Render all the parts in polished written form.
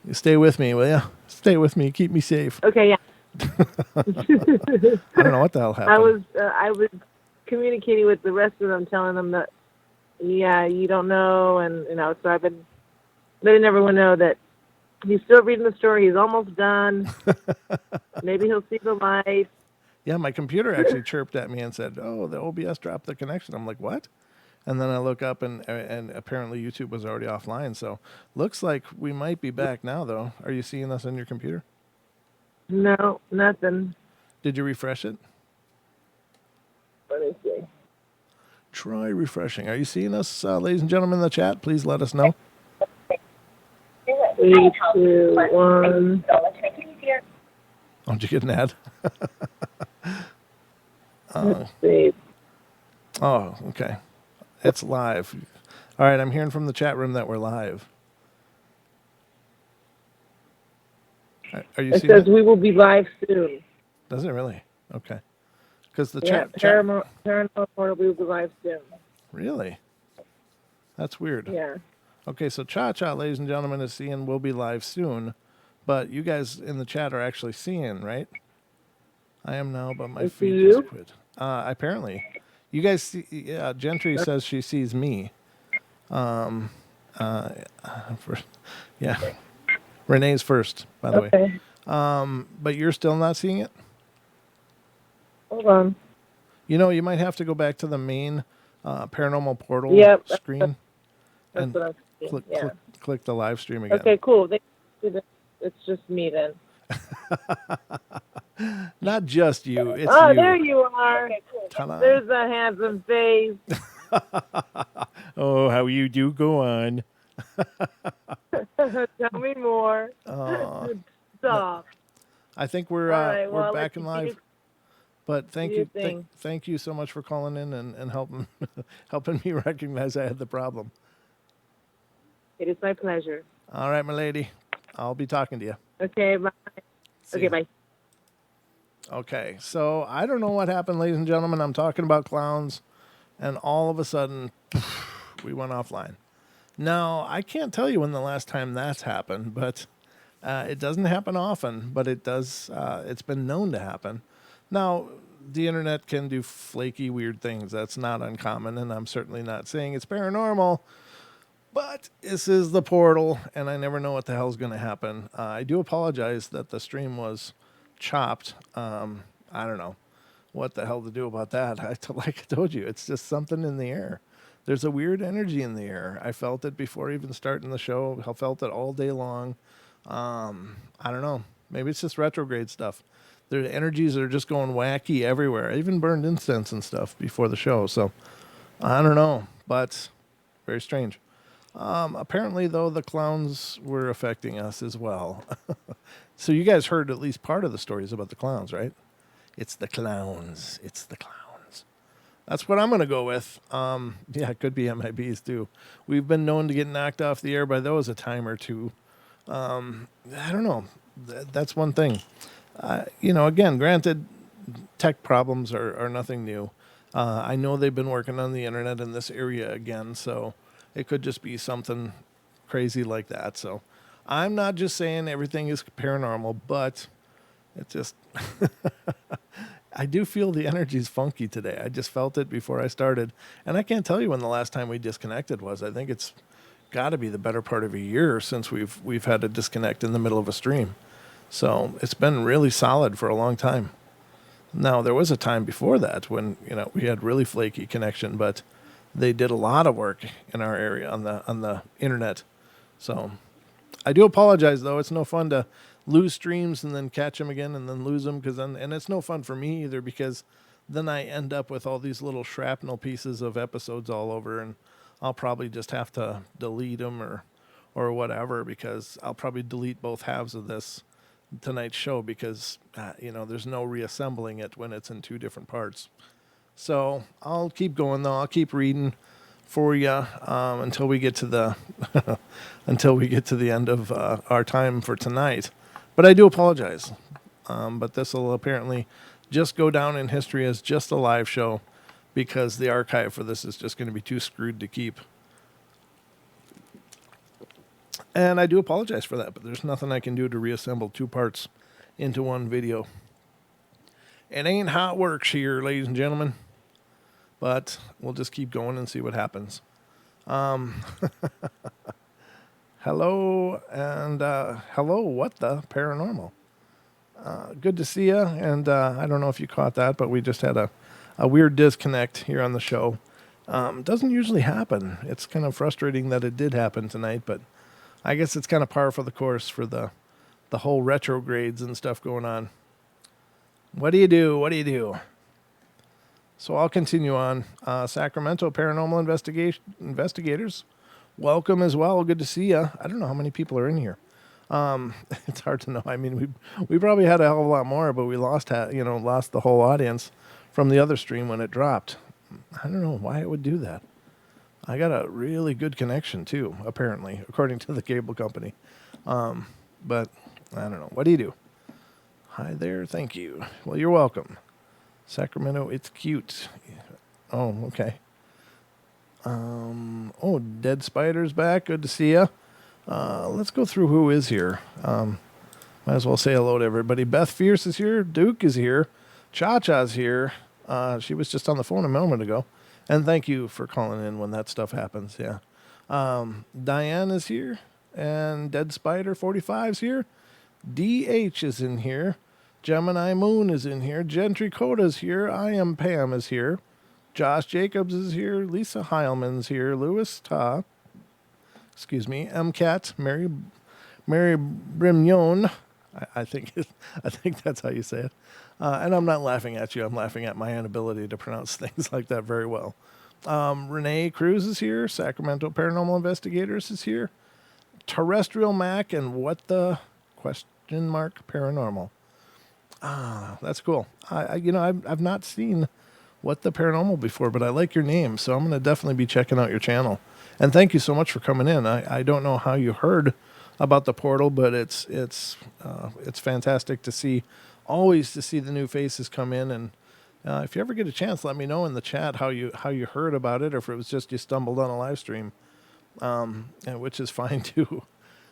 You stay with me, will you? Stay with me. Keep me safe. Okay, yeah. I don't know what the hell happened. I was communicating with the rest of them, telling them that yeah, you don't know, and so I've been letting everyone know that he's still reading the story. He's almost done. Maybe he'll see the light. Yeah, my computer actually chirped at me and said, "Oh, the OBS dropped the connection." I'm like, "What?" And then I look up and apparently YouTube was already offline. So looks like we might be back now, though. Are you seeing us on your computer? No, nothing. Did you refresh it? Let me see. Try refreshing. Are you seeing us, ladies and gentlemen, in the chat? Please let us know. 3, 2, 1. Oh, did you get an ad? Let's see. Oh, okay. It's live. All right, I'm hearing from the chat room that we're live. Are you It seeing says it? we will be live soon. Does it really? Okay. Because the Yeah, chat. Paranormal Portal, we will be live soon. Really? That's weird. Yeah. Okay, so Cha Cha, ladies and gentlemen, is seeing we'll be live soon, but you guys in the chat are actually seeing, right? I am now, but my I see feed you. just quit. Apparently, you guys see. Yeah, Gentry says she sees me. For, yeah, Renee's first, by the way. Okay. But you're still not seeing it. Hold on. You know, you might have to go back to the main Paranormal Portal Yep, screen that's and what I'm seeing. click, Yeah. click click the live stream again. Okay, cool. It's just me then. Not just you, it's Oh, you. there you are. Okay, cool. Ta-da. There's a handsome face. Oh, how you do go on. Tell me more. Stop. I think we're All right, well, we're I'll let back and you live. But do thank your you, thing. thank you so much for calling in and helping helping me recognize I had the problem. It is my pleasure. All right, my lady, I'll be talking to you. Okay, bye. See Okay, ya. bye. Okay, so I don't know what happened, ladies and gentlemen. I'm talking about clowns, and all of a sudden, we went offline. Now, I can't tell you when the last time that's happened, but it doesn't happen often, but it does. It's been known to happen. Now, the internet can do flaky, weird things. That's not uncommon, and I'm certainly not saying it's paranormal. But this is the portal, and I never know what the hell's going to happen. I do apologize that the stream was chopped. I don't know what the hell to do about that. Like I told you, it's just something in the air. There's a weird energy in the air. I felt it before even starting the show. I felt it all day long. I don't know. Maybe it's just retrograde stuff. The energies are just going wacky everywhere. I even burned incense and stuff before the show. So I don't know, but very strange. Apparently, though, the clowns were affecting us as well. So you guys heard at least part of the stories about the clowns, right? It's the clowns. It's the clowns. That's what I'm going to go with. Yeah, it could be MIBs too. We've been known to get knocked off the air by those a time or two. I don't know. That's one thing. Again, granted, tech problems are nothing new. I know they've been working on the internet in this area again, so it could just be something crazy like that. So I'm not just saying everything is paranormal, but it just I do feel the energy's funky today. I just felt it before I started, and I can't tell you when the last time we disconnected was. I think it's got to be the better part of a year since we've had to disconnect in the middle of a stream. So it's been really solid for a long time. Now there was a time before that when we had really flaky connection, but they did a lot of work in our area on the internet. So I do apologize though. It's no fun to lose streams and then catch them again and then lose them and it's no fun for me either because then I end up with all these little shrapnel pieces of episodes all over and I'll probably just have to delete them or whatever because I'll probably delete both halves of this tonight's show because there's no reassembling it when it's in two different parts. So I'll keep going though. I'll keep reading for you until we get to the until we get to the end of our time for tonight. But I do apologize. But this will apparently just go down in history as just a live show because the archive for this is just going to be too screwed to keep. And I do apologize for that, but there's nothing I can do to reassemble two parts into one video. It ain't how it works here, ladies and gentlemen. But we'll just keep going and see what happens. Hello, and hello, what the paranormal? Good to see you, and I don't know if you caught that, but we just had a weird disconnect here on the show. Doesn't usually happen. It's kind of frustrating that it did happen tonight, but I guess it's kind of par for the course for the whole retrogrades and stuff going on. What do you do? What do you do? So I'll continue on. Sacramento Paranormal Investigators, welcome as well. Good to see you. I don't know how many people are in here. It's hard to know. I mean, we probably had a hell of a lot more, but we lost the whole audience from the other stream when it dropped. I don't know why it would do that. I got a really good connection too, apparently, according to the cable company. But I don't know. What do you do? Hi there. Thank you. Well, you're welcome. Sacramento, it's cute. Oh, okay. Oh, Dead Spider's back. Good to see you. Let's go through who is here. Might as well say hello to everybody. Beth Fierce is here. Duke is here. Cha-Cha's here. She was just on the phone a moment ago. And thank you for calling in when that stuff happens. Yeah. Diane is here. And Dead Spider 45's here. DH is in here. Gemini Moon is in here. Gentry Coda's here. I Am Pam is here. Josh Jacobs is here. Lisa Heilman's here. Louis Ta. MCAT. Mary Brimyon. I think that's how you say it. And I'm not laughing at you. I'm laughing at my inability to pronounce things like that very well. Renee Cruz is here. Sacramento Paranormal Investigators is here. Terrestrial Mac and what the question mark paranormal. That's cool. I've not seen What the Paranormal before, but I like your name, so I'm going to definitely be checking out your channel. And thank you so much for coming in. I don't know how you heard about the portal, but it's fantastic to see, always to see the new faces come in. And if you ever get a chance, let me know in the chat how you heard about it, or if it was just you stumbled on a live stream, which is fine too.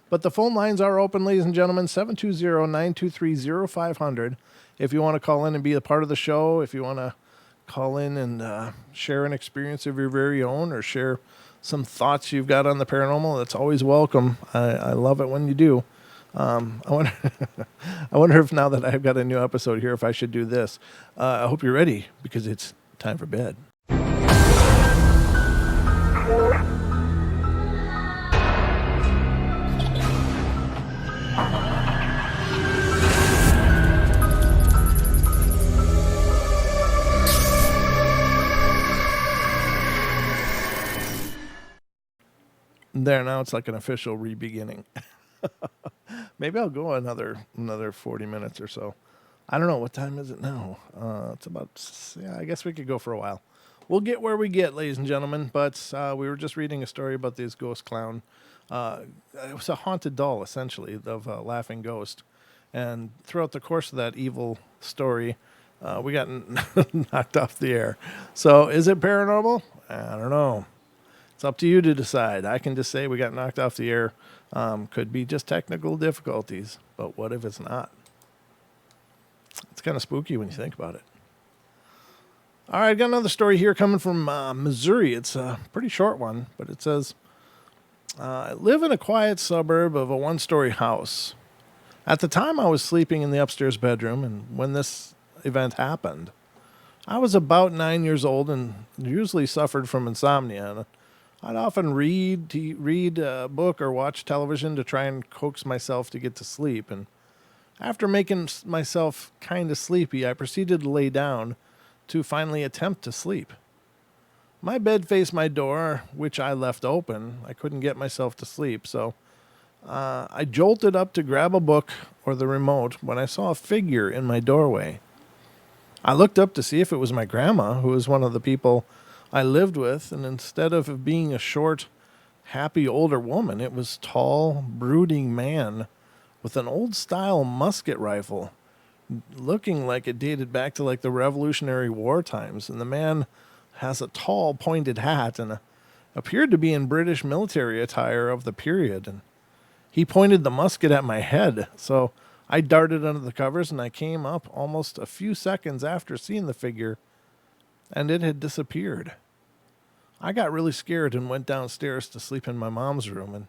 But the phone lines are open, ladies and gentlemen, 720-923-0500. If you want to call in and be a part of the show, if you want to call in and share an experience of your very own, or share some thoughts you've got on the paranormal, that's always welcome. I love it when you do. I wonder if now that I've got a new episode here, if I should do this. I hope you're ready, because it's time for bed. There, now it's like an official re-beginning. Maybe I'll go another 40 minutes or so. I don't know. What time is it now? It's about, I guess we could go for a while. We'll get where we get, ladies and gentlemen. But we were just reading a story about this ghost clown. It was a haunted doll, essentially, of a laughing ghost. And throughout the course of that evil story, we got knocked off the air. So is it paranormal? I don't know. It's up to you to decide. I can just say we got knocked off the air. Could be just technical difficulties, but what if it's not? It's kind of spooky when you think about it. All right, got another story here coming from Missouri. It's a pretty short one, but it says, I live in a quiet suburb of a one-story house. At the time, I was sleeping in the upstairs bedroom, and when this event happened, I was about 9 years old and usually suffered from insomnia. And I'd often read a book or watch television to try and coax myself to get to sleep. And after making myself kind of sleepy, I proceeded to lay down to finally attempt to sleep. My bed faced my door, which I left open. I couldn't get myself to sleep, so I jolted up to grab a book or the remote when I saw a figure in my doorway. I looked up to see if it was my grandma, who was one of the people I lived with, and instead of being a short, happy older woman, it was tall, brooding man with an old-style musket rifle, looking like it dated back to like the Revolutionary War times. And the man has a tall, pointed hat and appeared to be in British military attire of the period. And he pointed the musket at my head. So I darted under the covers and I came up almost a few seconds after seeing the figure, and it had disappeared. I got really scared and went downstairs to sleep in my mom's room, and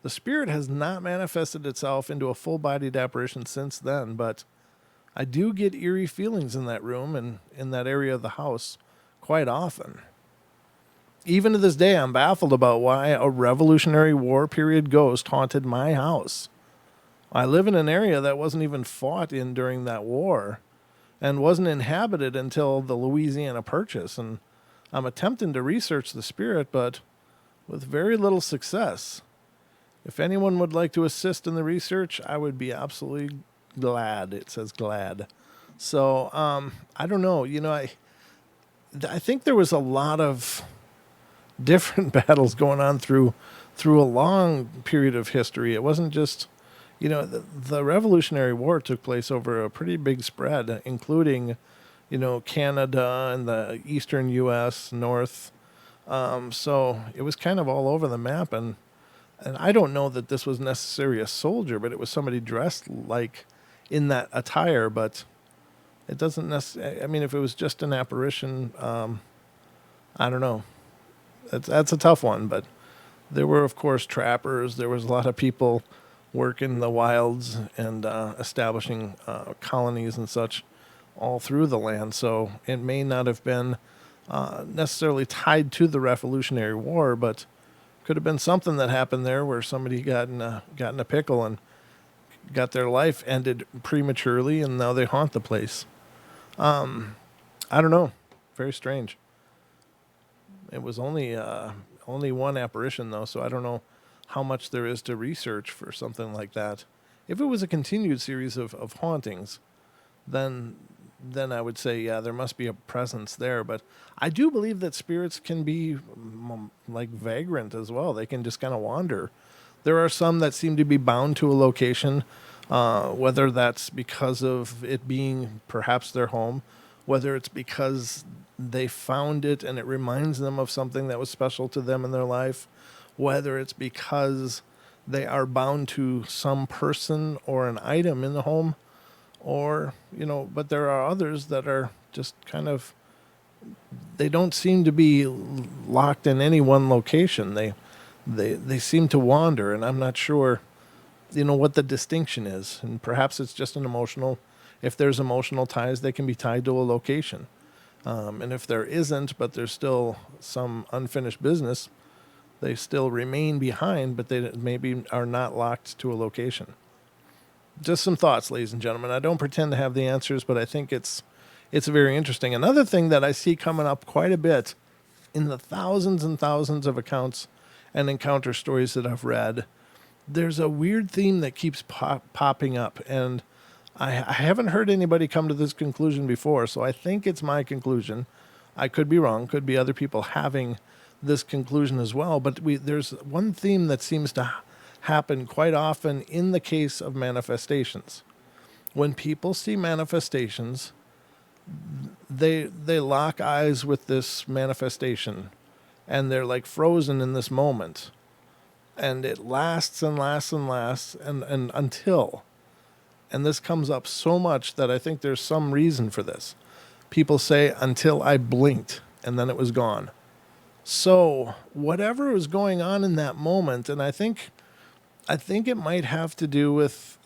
the spirit has not manifested itself into a full-bodied apparition since then, but I do get eerie feelings in that room and in that area of the house quite often. Even to this day, I'm baffled about why a Revolutionary War period ghost haunted my house. I live in an area that wasn't even fought in during that war and wasn't inhabited until the Louisiana Purchase, and I'm attempting to research the spirit, but with very little success. If anyone would like to assist in the research, I would be absolutely glad. It says glad. So, I don't know. I think there was a lot of different battles going on through a long period of history. It wasn't just, the Revolutionary War took place over a pretty big spread, including, Canada and the eastern U.S., North. So it was kind of all over the map, and I don't know that this was necessarily a soldier, but it was somebody dressed like in that attire. But it doesn't necessarily, I mean, if it was just an apparition, I don't know. That's a tough one. But there were, of course, trappers. There was a lot of people working the wilds and establishing colonies and such all through the land. So it may not have been necessarily tied to the Revolutionary War, but could have been something that happened there where somebody got in a pickle and got their life ended prematurely, and now they haunt the place. I don't know. Very strange. It was only one apparition, though, so I don't know how much there is to research for something like that. If it was a continued series of hauntings, then I would say, yeah, there must be a presence there. But I do believe that spirits can be like vagrant as well. They can just kind of wander. There are some that seem to be bound to a location, whether that's because of it being perhaps their home, whether it's because they found it and it reminds them of something that was special to them in their life, whether it's because they are bound to some person or an item in the home, or, but there are others that are just kind of, they don't seem to be locked in any one location. They seem to wander, and I'm not sure, what the distinction is. And perhaps it's just if there's emotional ties, they can be tied to a location. And if there isn't, but there's still some unfinished business, they still remain behind, but they maybe are not locked to a location. Just some thoughts, ladies and gentlemen. I don't pretend to have the answers, but I think it's very interesting. Another thing that I see coming up quite a bit in the thousands and thousands of accounts and encounter stories that I've read, there's a weird theme that keeps popping up, and I haven't heard anybody come to this conclusion before, so I think it's my conclusion. I could be wrong, could be other people having this conclusion as well, but there's one theme that seems to happen quite often in the case of manifestations. When people see manifestations, they lock eyes with this manifestation, and they're like frozen in this moment, and it lasts and lasts and lasts and until, and this comes up so much that I think there's some reason for this. People say, until I blinked and then it was gone. So whatever was going on in that moment, and I think it might have to do with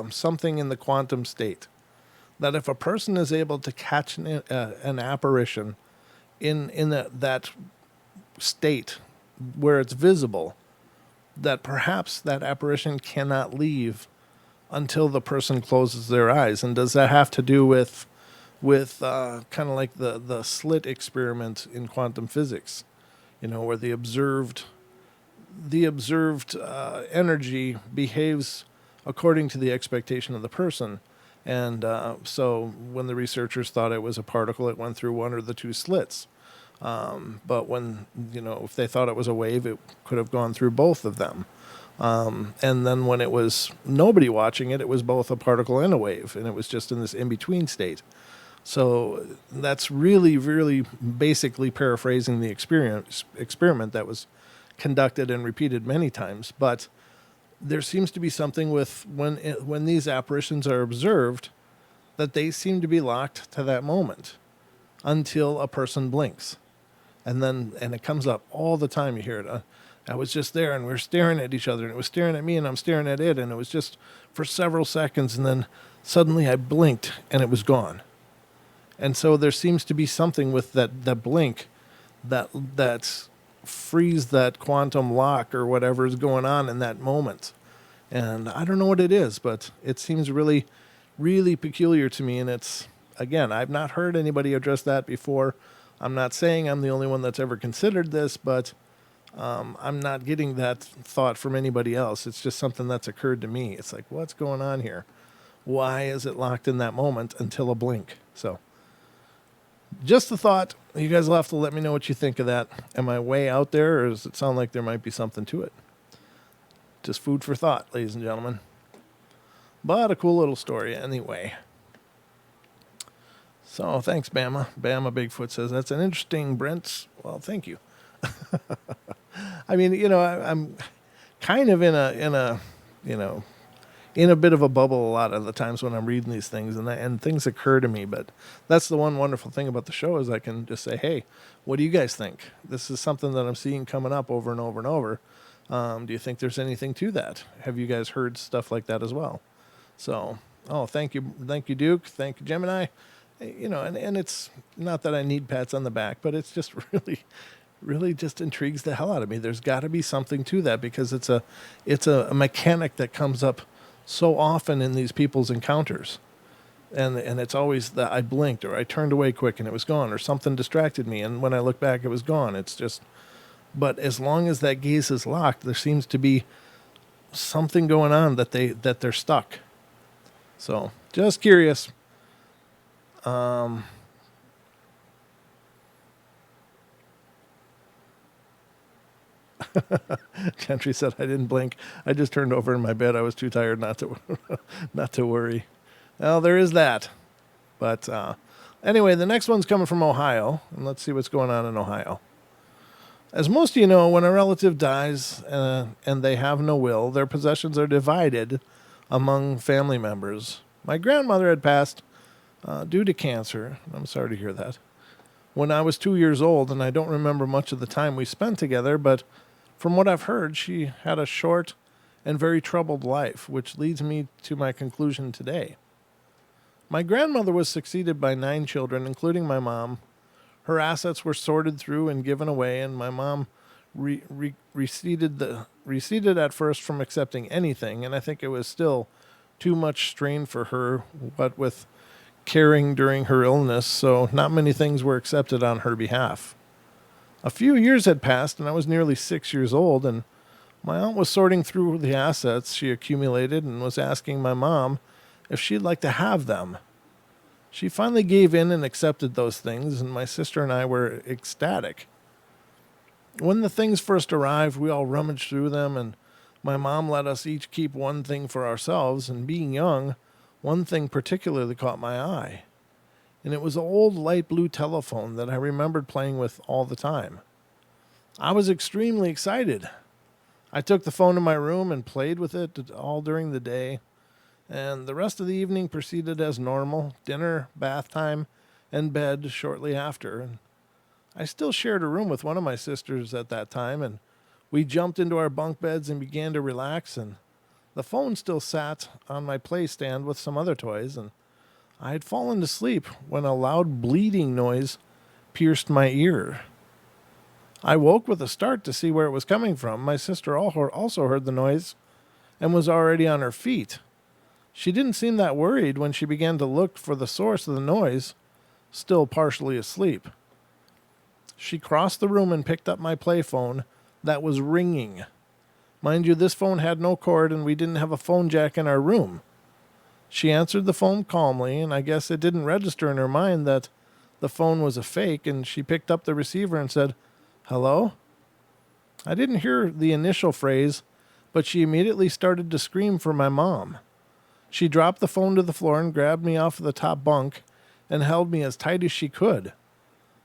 something in the quantum state. That if a person is able to catch an apparition in that state where it's visible, that perhaps that apparition cannot leave until the person closes their eyes. And does that have to do with kind of like the slit experiment in quantum physics, where the observed energy behaves according to the expectation of the person. And so when the researchers thought it was a particle, it went through one or the two slits. But when, if they thought it was a wave, it could have gone through both of them. And then when it was nobody watching it, it was both a particle and a wave, and it was just in this in-between state. So that's really, really basically paraphrasing the experiment that was conducted and repeated many times. But there seems to be something with when these apparitions are observed, that they seem to be locked to that moment until a person blinks. And it comes up all the time. You hear it. I was just there, and we were staring at each other, and it was staring at me, and I'm staring at it, and it was just for several seconds, and then suddenly I blinked, and it was gone. And so there seems to be something with that blink that frees that quantum lock or whatever is going on in that moment. And I don't know what it is, but it seems really, really peculiar to me. And it's, again, I've not heard anybody address that before. I'm not saying I'm the only one that's ever considered this, but I'm not getting that thought from anybody else. It's just something that's occurred to me. It's like, what's going on here? Why is it locked in that moment until a blink? So just a thought. You guys will have to let me know what you think of that. Am I way out there, or does it sound like there might be something to it? Just food for thought, ladies and gentlemen. But a cool little story anyway. So thanks, Bama. Bama Bigfoot says, that's an interesting, Brent. Well, thank you. I mean, I'm kind of in a bit of a bubble a lot of the times when I'm reading these things, and things occur to me. But that's the one wonderful thing about the show, is I can just say, hey, what do you guys think? This is something that I'm seeing coming up over and over and over. Do you think there's anything to that? Have you guys heard stuff like that as well? So, thank you, Duke. Thank you, Gemini. And it's not that I need pats on the back, but it's just really, really just intrigues the hell out of me. There's got to be something to that, because it's a mechanic that comes up so often in these people's encounters. And it's always that I blinked, or I turned away quick and it was gone, or something distracted me, and when I look back it was gone. It's just, but as long as that gaze is locked, there seems to be something going on that they're stuck. So just curious. Gentry said, I didn't blink. I just turned over in my bed. I was too tired not to worry. Well, there is that. But anyway, the next one's coming from Ohio, and let's see what's going on in Ohio. As most of you know, when a relative dies and they have no will, their possessions are divided among family members. My grandmother had passed due to cancer. I'm sorry to hear that. When I was 2 years old, and I don't remember much of the time we spent together, but from what I've heard, she had a short and very troubled life, which leads me to my conclusion today. My grandmother was succeeded by 9 children, including my mom. Her assets were sorted through and given away, and my mom receded at first from accepting anything, and I think it was still too much strain for her, what with caring during her illness, so not many things were accepted on her behalf. A few years had passed, and I was nearly 6 years old, and my aunt was sorting through the assets she accumulated and was asking my mom if she'd like to have them. She finally gave in and accepted those things, and my sister and I were ecstatic. When the things first arrived, we all rummaged through them, and my mom let us each keep one thing for ourselves, and being young, one thing particularly caught my eye, and it was an old light blue telephone that I remembered playing with all the time. I was extremely excited. I took the phone to my room and played with it all during the day, and the rest of the evening proceeded as normal: dinner, bath time, and bed shortly after. And I still shared a room with one of my sisters at that time, and we jumped into our bunk beds and began to relax, and the phone still sat on my play stand with some other toys, and I had fallen to sleep when a loud bleeding noise pierced my ear. I woke with a start to see where it was coming from. My sister also heard the noise and was already on her feet. She didn't seem that worried when she began to look for the source of the noise, still partially asleep. She crossed the room and picked up my play phone that was ringing. Mind you, this phone had no cord, and we didn't have a phone jack in our room. She answered the phone calmly, and I guess it didn't register in her mind that the phone was a fake, and she picked up the receiver and said, "Hello?" I didn't hear the initial phrase, but she immediately started to scream for my mom. She dropped the phone to the floor and grabbed me off the top bunk and held me as tight as she could.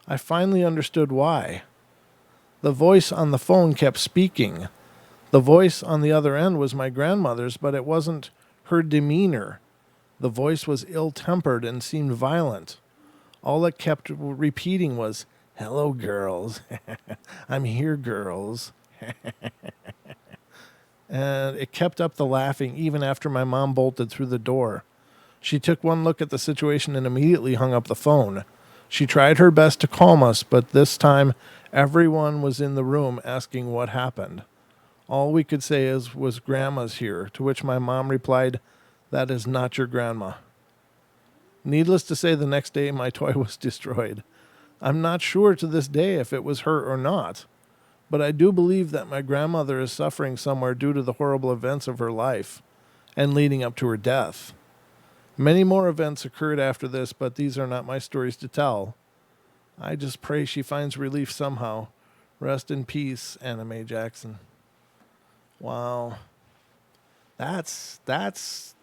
I finally understood why. The voice on the phone kept speaking, The voice on the other end was my grandmother's, but it wasn't her demeanor. The voice was ill-tempered and seemed violent. All it kept repeating was, "Hello, girls. I'm here, girls." And it kept up the laughing even after my mom bolted through the door. She took one look at the situation and immediately hung up the phone. She tried her best to calm us, but this time everyone was in the room asking what happened. All we could say was Grandma's here, to which my mom replied, "That is not your grandma." Needless to say, the next day my toy was destroyed. I'm not sure to this day if it was her or not, but I do believe that my grandmother is suffering somewhere due to the horrible events of her life and leading up to her death. Many more events occurred after this, but these are not my stories to tell. I just pray she finds relief somehow. Rest in peace, Anna Mae Jackson. Wow. That's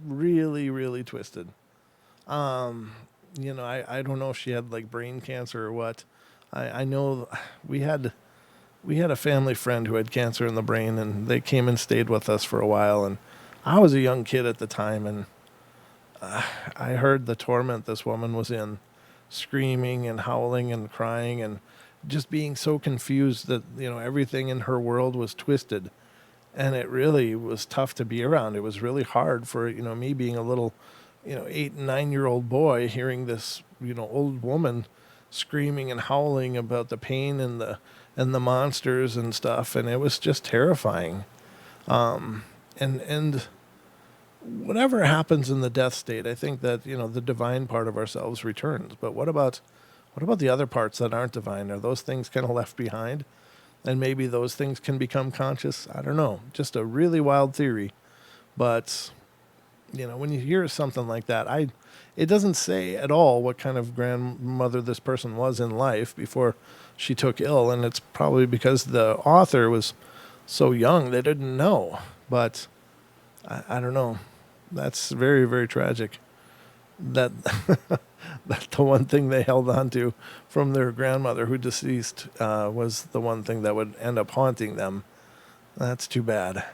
really, really twisted. I don't know if she had like brain cancer or what. I know we had a family friend who had cancer in the brain, and they came and stayed with us for a while, and I was a young kid at the time, and I heard the torment this woman was in, screaming and howling and crying and just being so confused that, everything in her world was twisted. And it really was tough to be around. It was really hard for, me being a little, 8 and 9-year-old boy hearing this, old woman screaming and howling about the pain and the monsters and stuff. And it was just terrifying. And whatever happens in the death state, I think that, the divine part of ourselves returns. But what about the other parts that aren't divine? Are those things kind of left behind? And maybe those things can become conscious? I don't know. Just a really wild theory. But, when you hear something like that, it doesn't say at all what kind of grandmother this person was in life before she took ill. And it's probably because the author was so young they didn't know. But I don't know. That's very, very tragic. That that the one thing they held on to from their grandmother who deceased was the one thing that would end up haunting them. That's too bad.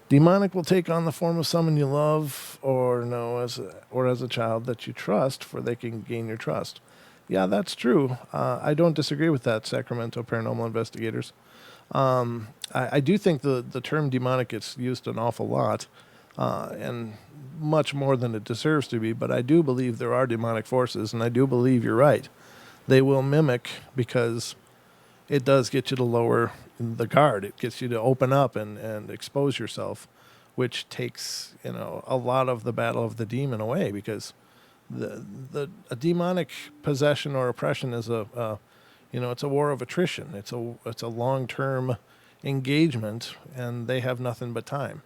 Demonic will take on the form of someone you love or know as a child that you trust, for they can gain your trust. Yeah, that's true. I don't disagree with that, Sacramento Paranormal Investigators. I do think the term demonic gets used an awful lot, and much more than it deserves to be, but I do believe there are demonic forces, and I do believe you're right. They will mimic because it does get you to lower the guard. It gets you to open up and expose yourself, which takes, a lot of the battle of the demon away, because a demonic possession or oppression is it's a war of attrition. It's a long-term engagement, and they have nothing but time.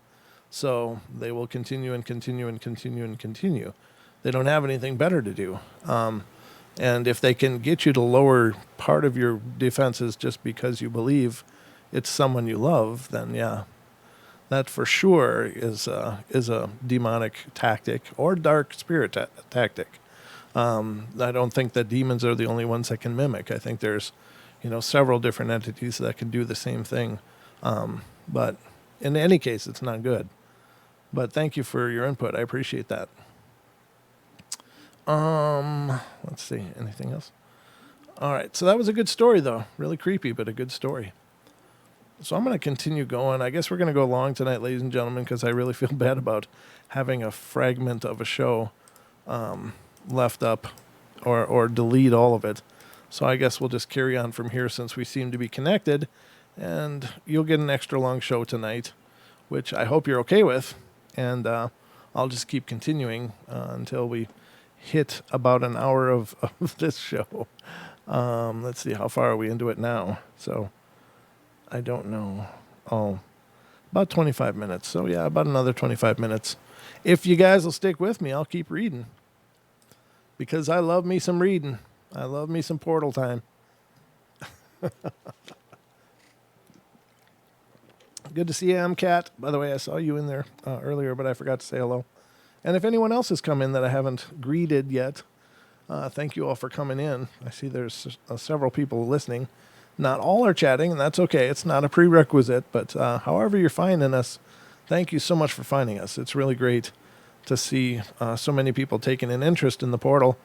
So they will continue and continue and continue and continue. They don't have anything better to do. And if they can get you to lower part of your defenses just because you believe it's someone you love, then yeah, that for sure is a demonic tactic or dark spirit tactic. I don't think that demons are the only ones that can mimic. I think there's, several different entities that can do the same thing. But in any case, it's not good. But thank you for your input. I appreciate that. Let's see. Anything else? All right. So that was a good story, though. Really creepy, but a good story. So I'm going to continue going. I guess we're going to go long tonight, ladies and gentlemen, because I really feel bad about having a fragment of a show left up or delete all of it. So I guess we'll just carry on from here since we seem to be connected. And you'll get an extra long show tonight, which I hope you're okay with. And I'll just keep continuing until we hit about an hour of this show. Let's see, how far are we into it now? So I don't know. Oh, about 25 minutes. So yeah, about another 25 minutes. If you guys will stick with me, I'll keep reading. Because I love me some reading. I love me some portal time. Good to see you, MCAT. By the way, I saw you in there earlier, but I forgot to say hello. And if anyone else has come in that I haven't greeted yet, thank you all for coming in. I see there's several people listening. Not all are chatting, and that's okay. It's not a prerequisite, but however you're finding us, thank you so much for finding us. It's really great to see so many people taking an interest in the portal.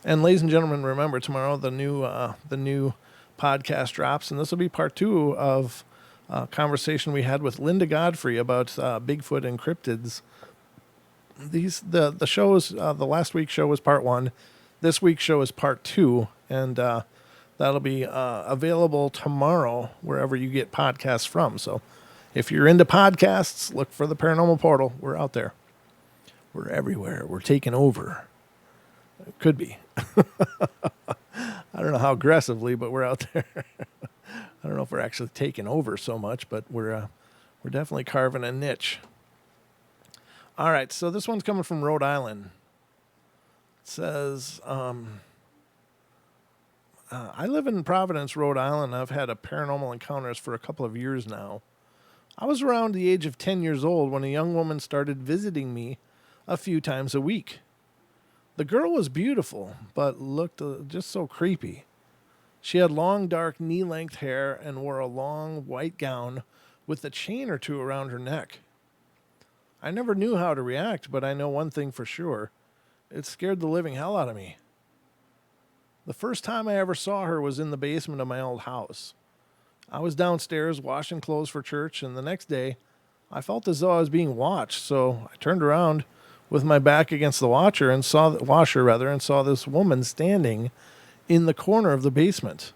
And ladies and gentlemen, remember tomorrow the new podcast drops, and this will be part 2 of a conversation we had with Linda Godfrey about Bigfoot and cryptids. The shows, the last week's show was part 1. This week's show is part 2, and that'll be available tomorrow wherever you get podcasts from. So if you're into podcasts, look for the Paranormal Portal. We're out there. We're everywhere. We're taking over. It could be. I don't know how aggressively, but we're out there. I don't know if we're actually taking over so much, but we're definitely carving a niche. All right, so this one's coming from Rhode Island. It says, I live in Providence, Rhode Island. I've had a paranormal encounters for a couple of years now. I was around the age of 10 years old when a young woman started visiting me a few times a week. The girl was beautiful, but looked just so creepy. She had long, dark, knee-length hair and wore a long, white gown with a chain or two around her neck. I never knew how to react, but I know one thing for sure. It scared the living hell out of me. The first time I ever saw her was in the basement of my old house. I was downstairs washing clothes for church, and the next day, I felt as though I was being watched, so I turned around with my back against the washer and saw this woman standing in the corner of the basement.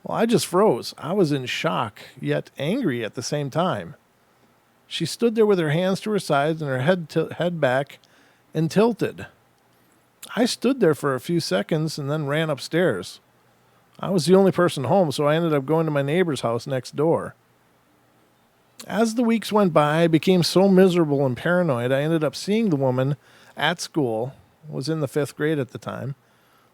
Well, I just froze. I was in shock, yet angry at the same time. She stood there with her hands to her sides and her head back and tilted. I stood there for a few seconds and then ran upstairs. I was the only person home, so I ended up going to my neighbor's house next door. As the weeks went by, I became so miserable and paranoid, I ended up seeing the woman at school. I was in the 5th grade at the time.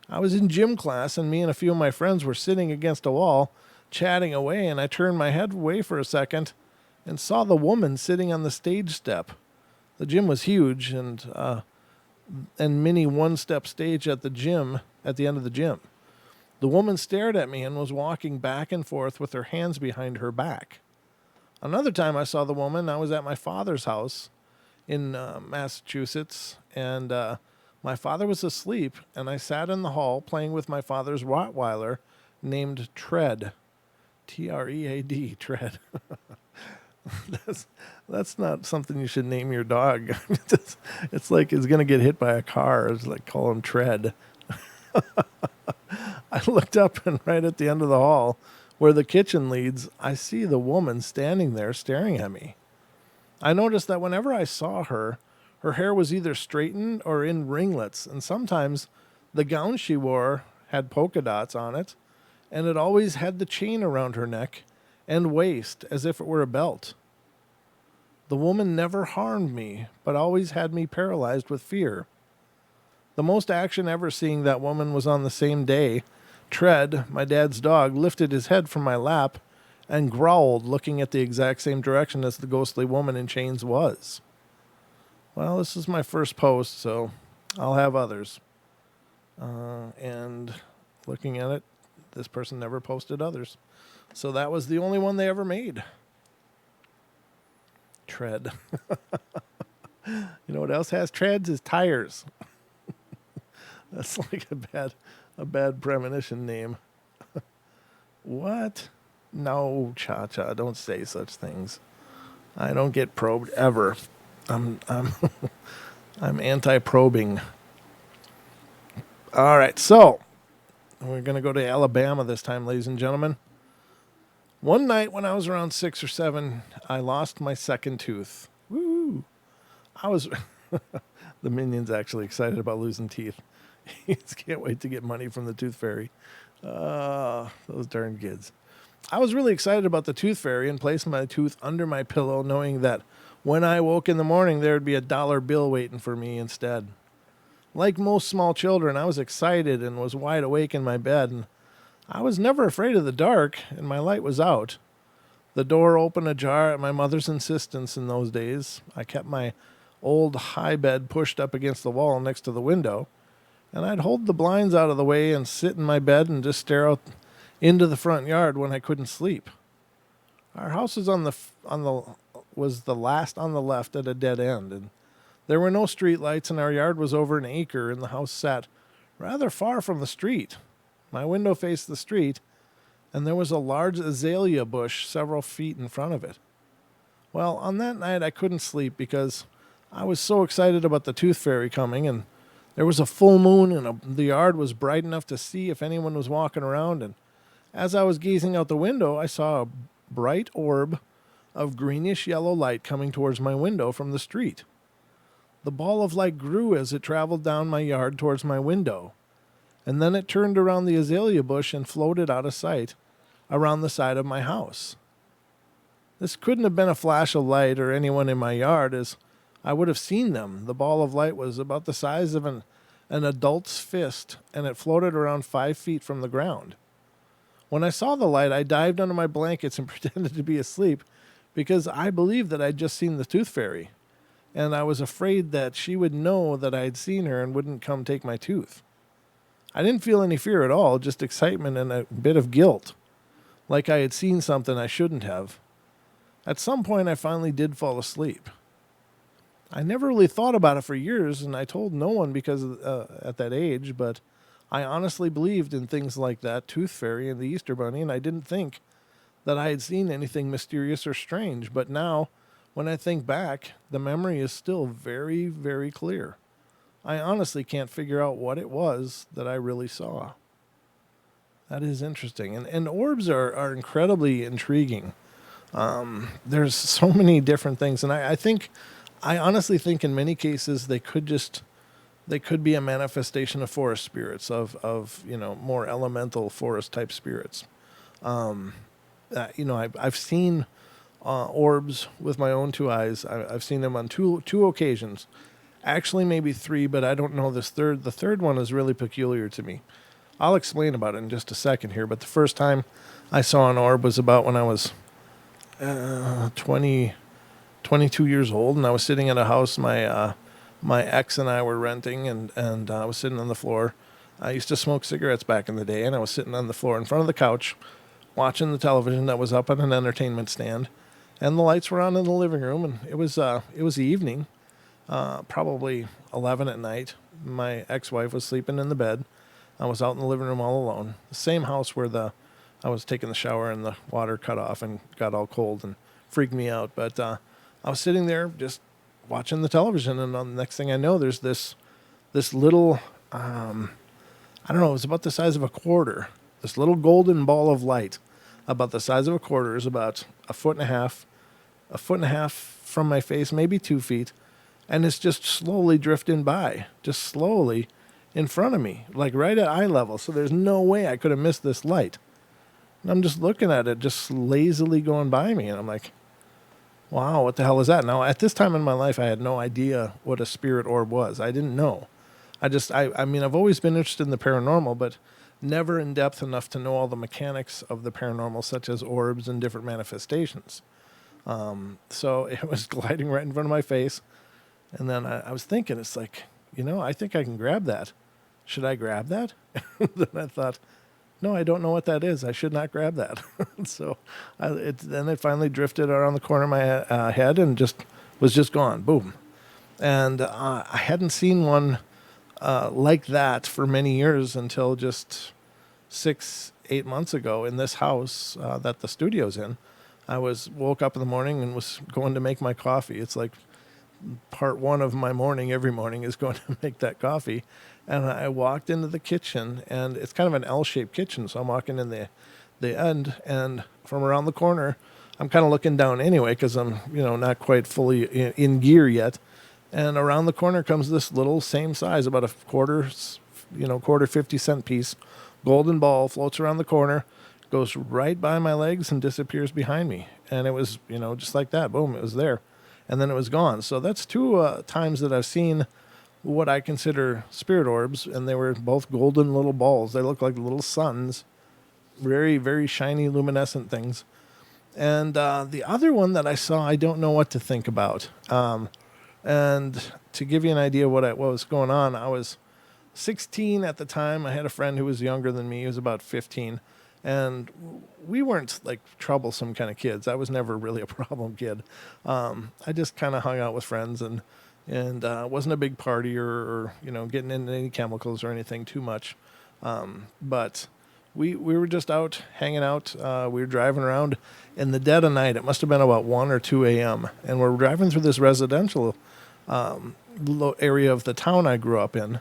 I was in gym class, and me and a few of my friends were sitting against a wall, chatting away, and I turned my head away for a second and saw the woman sitting on the stage step. The gym was huge, and mini one-step stage at the gym, at the end of the gym. The woman stared at me and was walking back and forth with her hands behind her back. Another time I saw the woman, I was at my father's house in Massachusetts, and my father was asleep, and I sat in the hall playing with my father's Rottweiler named Tread. T-R-E-A-D, Tread. That's not something you should name your dog. It's like it's going to get hit by a car. It's like call him Tread. I looked up, and right at the end of the hall, where the kitchen leads, I see the woman standing there staring at me. I noticed that whenever I saw her, her hair was either straightened or in ringlets, and sometimes the gown she wore had polka dots on it, and it always had the chain around her neck and waist as if it were a belt. The woman never harmed me, but always had me paralyzed with fear. The most action ever seeing that woman was on the same day. Tread, my dad's dog, lifted his head from my lap and growled, looking at the exact same direction as the ghostly woman in chains was. Well, this is my first post, so I'll have others. And looking at it, this person never posted others. So that was the only one they ever made. Tread. You know what else has treads? Is tires. That's like a bad premonition name. What? No, Cha-Cha, don't say such things. I don't get probed ever. I'm anti-probing. All right, so we're going to go to Alabama this time, ladies and gentlemen. One night when I was around 6 or 7, I lost my second tooth. Woo! I was the Minion's actually excited about losing teeth. He can't wait to get money from the Tooth Fairy. Those darn kids. I was really excited about the Tooth Fairy and placed my tooth under my pillow, knowing that when I woke in the morning, there would be a dollar bill waiting for me instead. Like most small children, I was excited and was wide awake in my bed, and I was never afraid of the dark, and my light was out. The door opened ajar at my mother's insistence in those days. I kept my old high bed pushed up against the wall next to the window, and I'd hold the blinds out of the way and sit in my bed and just stare out into the front yard when I couldn't sleep. Our house was was the last on the left at a dead end, and there were no street lights, and our yard was over an acre, and the house sat rather far from the street. My window faced the street, and there was a large azalea bush several feet in front of it. Well, on that night I couldn't sleep because I was so excited about the tooth fairy coming, and there was a full moon, and the yard was bright enough to see if anyone was walking around. And as I was gazing out the window, I saw a bright orb of greenish yellow light coming towards my window from the street. The ball of light grew as it traveled down my yard towards my window, and then it turned around the azalea bush and floated out of sight around the side of my house. This couldn't have been a flash of light or anyone in my yard, as I would have seen them. The ball of light was about the size of an adult's fist, and it floated around 5 feet from the ground. When I saw the light, I dived under my blankets and pretended to be asleep because I believed that I'd just seen the tooth fairy, and I was afraid that she would know that I had seen her and wouldn't come take my tooth. I didn't feel any fear at all, just excitement and a bit of guilt, like I had seen something I shouldn't have. At some point, I finally did fall asleep. I never really thought about it for years, and I told no one because at that age, but I honestly believed in things like that tooth fairy and the Easter bunny, and I didn't think that I had seen anything mysterious or strange. But now, when I think back, the memory is still very, very clear. I honestly can't figure out what it was that I really saw. That is interesting. And orbs are incredibly intriguing. There's so many different things, and I honestly think in many cases they could be a manifestation of forest spirits, of more elemental forest type spirits. I've seen orbs with my own two eyes. I've seen them on two occasions, actually maybe three, but I don't know this third. The third one is really peculiar to me. I'll explain about it in just a second here. But the first time I saw an orb was about when I was 22 years old, and I was sitting at a house my ex and I were renting, and I was sitting on the floor. I used to smoke cigarettes back in the day, and I was sitting on the floor in front of the couch watching the television that was up on an entertainment stand, and the lights were on in the living room, and it was the evening, probably 11 at night. My ex-wife was sleeping in the bed. I was out in the living room all alone. The same house where I was taking the shower and the water cut off and got all cold and freaked me out. But I was sitting there just watching the television, and the next thing I know, there's this little, I don't know, it was about the size of a quarter. This little golden ball of light, about the size of a quarter, is about a foot and a half from my face, maybe 2 feet, and it's just slowly drifting by, just slowly in front of me, like right at eye level. So there's no way I could have missed this light. And I'm just looking at it, just lazily going by me, and I'm like, wow, what the hell is that? Now, at this time in my life, I had no idea what a spirit orb was. I didn't know. I mean, I've always been interested in the paranormal, but never in depth enough to know all the mechanics of the paranormal, such as orbs and different manifestations. So it was gliding right in front of my face. And then I was thinking, it's like, I think I can grab that. Should I grab that? Then I thought, no, I don't know what that is. I should not grab that. So then it finally drifted around the corner of my head and was just gone. Boom. And I hadn't seen one like that for many years until just 6-8 months ago in this house that the studio's in. I woke up in the morning and was going to make my coffee. It's like part one of my morning every morning is going to make that coffee. And I walked into the kitchen, and it's kind of an L-shaped kitchen. So I'm walking in the end, and from around the corner, I'm kind of looking down anyway because I'm, not quite fully in gear yet. And around the corner comes this little same size, about a quarter 50-cent piece, golden ball, floats around the corner, goes right by my legs and disappears behind me. And it was, just like that. Boom, it was there. And then it was gone. So that's two times that I've seen what I consider spirit orbs, and they were both golden little balls. They look like little suns, very, very shiny, luminescent things. And the other one that I saw, I don't know what to think about. And to give you an idea what was going on, I was 16 at the time. I had a friend who was younger than me. He was about 15. And we weren't like troublesome kind of kids. I was never really a problem kid. I just kind of hung out with friends and wasn't a big partier or getting into any chemicals or anything too much. But we were just out hanging out. We were driving around in the dead of night. It must have been about 1 or 2 a.m. And we're driving through this residential area of the town I grew up in.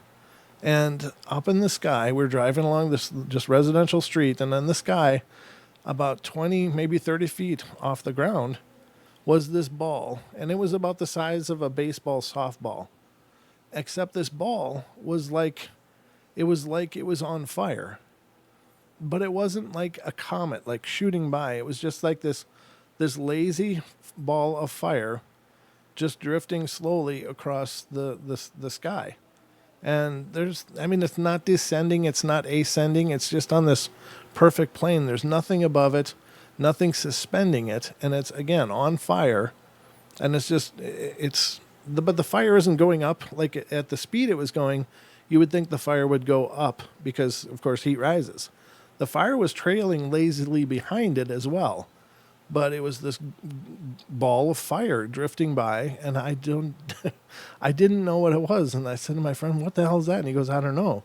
And up in the sky, we're driving along this just residential street. And in the sky, about 20, maybe 30 feet off the ground, was this ball. And it was about the size of a baseball softball. Except this ball was like it was on fire. But it wasn't like a comet, like shooting by. It was just like this lazy ball of fire just drifting slowly across the sky. And it's not descending, it's not ascending, it's just on this perfect plane. There's nothing above it, nothing suspending it, and it's, again, on fire. And but the fire isn't going up like at the speed it was going. You would think the fire would go up because, of course, heat rises. The fire was trailing lazily behind it as well. But it was this ball of fire drifting by, and I didn't know what it was. And I said to my friend, "What the hell is that?" And he goes, "I don't know."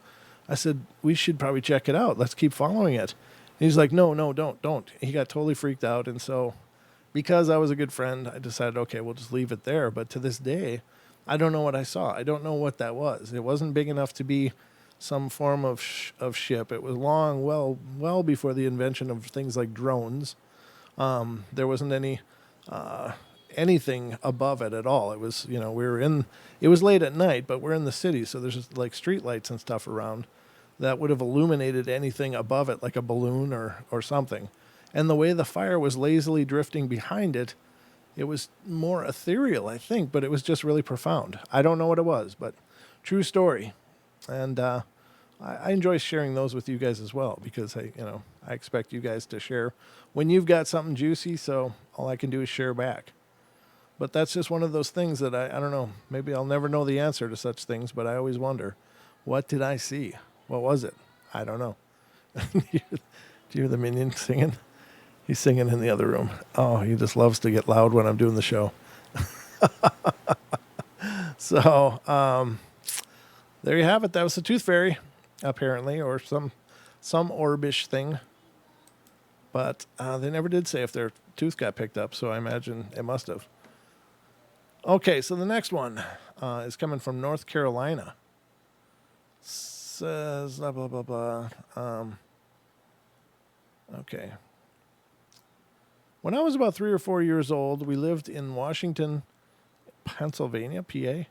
I said, "We should probably check it out. Let's keep following it." And he's like, "No, don't." He got totally freaked out. And so because I was a good friend, I decided, okay, we'll just leave it there. But to this day, I don't know what I saw. I don't know what that was. It wasn't big enough to be some form of ship. It was long, well before the invention of things like drones. There wasn't anything above it at all. It was, it was late at night, but we're in the city, so there's just like street lights and stuff around that would have illuminated anything above it, like a balloon or something. And the way the fire was lazily drifting behind it, it was more ethereal, I think, but it was just really profound. I don't know what it was, but true story. And I enjoy sharing those with you guys as well because I expect you guys to share when you've got something juicy. So all I can do is share back. But that's just one of those things that I don't know. Maybe I'll never know the answer to such things, but I always wonder, what did I see? What was it? I don't know. Do you hear the minion singing? He's singing in the other room. Oh, he just loves to get loud when I'm doing the show. So, there you have it. That was the tooth fairy, apparently, or some orbish thing. But they never did say if their tooth got picked up, so I imagine it must have. Okay, so the next one is coming from North Carolina. Says blah, blah, blah, blah. Okay. When I was about 3 or 4 years old, we lived in Washington, Pennsylvania, PA.